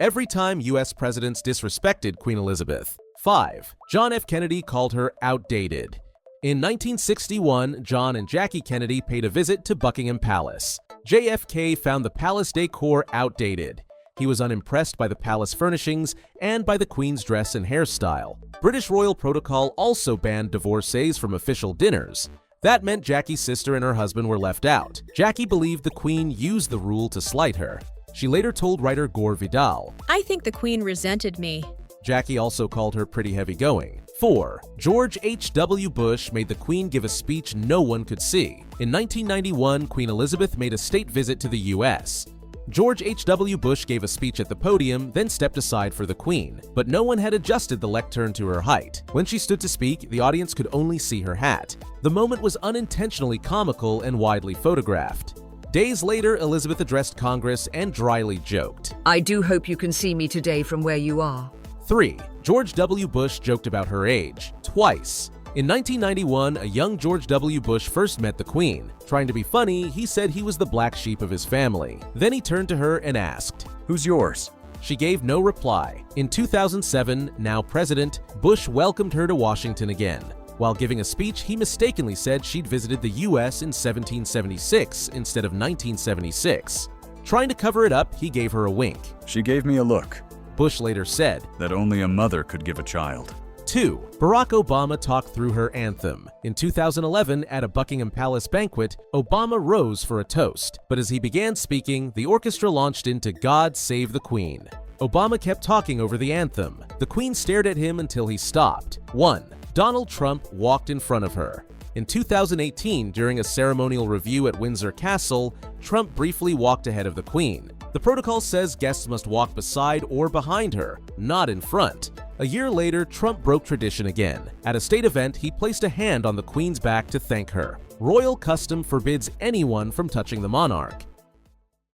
Every time U.S. presidents disrespected Queen Elizabeth. 5. John F. Kennedy called her outdated. In 1961, John and Jackie Kennedy paid a visit to Buckingham Palace. JFK found the palace decor outdated. He was unimpressed by the palace furnishings and by the Queen's dress and hairstyle. British royal protocol also banned divorcees from official dinners. That meant Jackie's sister and her husband were left out. Jackie believed the Queen used the rule to slight her. She later told writer Gore Vidal, "I think the Queen resented me." Jackie also called her pretty heavy-going. 4. George H.W. Bush made the Queen give a speech no one could see. In 1991, Queen Elizabeth made a state visit to the U.S. George H.W. Bush gave a speech at the podium, then stepped aside for the Queen, but no one had adjusted the lectern to her height. When she stood to speak, the audience could only see her hat. The moment was unintentionally comical and widely photographed. Days later, Elizabeth addressed Congress and dryly joked, "I do hope you can see me today from where you are." 3. George W. Bush joked about her age, twice. In 1991, a young George W. Bush first met the Queen. Trying to be funny, he said he was the black sheep of his family. Then he turned to her and asked, "Who's yours?" She gave no reply. In 2007, now president, Bush welcomed her to Washington again. While giving a speech, he mistakenly said she'd visited the U.S. in 1776 instead of 1976. Trying to cover it up, he gave her a wink. "She gave me a look Bush later said that only a mother could give a child." 2. Barack Obama talked through her anthem. In 2011, at a Buckingham Palace banquet, Obama rose for a toast, but as he began speaking, the orchestra launched into "God Save the Queen." Obama kept talking over the anthem. The Queen stared at him until he stopped. 1. Donald Trump walked in front of her. In 2018, during a ceremonial review at Windsor Castle, Trump briefly walked ahead of the Queen. The protocol says guests must walk beside or behind her, not in front. A year later, Trump broke tradition again. At a state event, he placed a hand on the Queen's back to thank her. Royal custom forbids anyone from touching the monarch.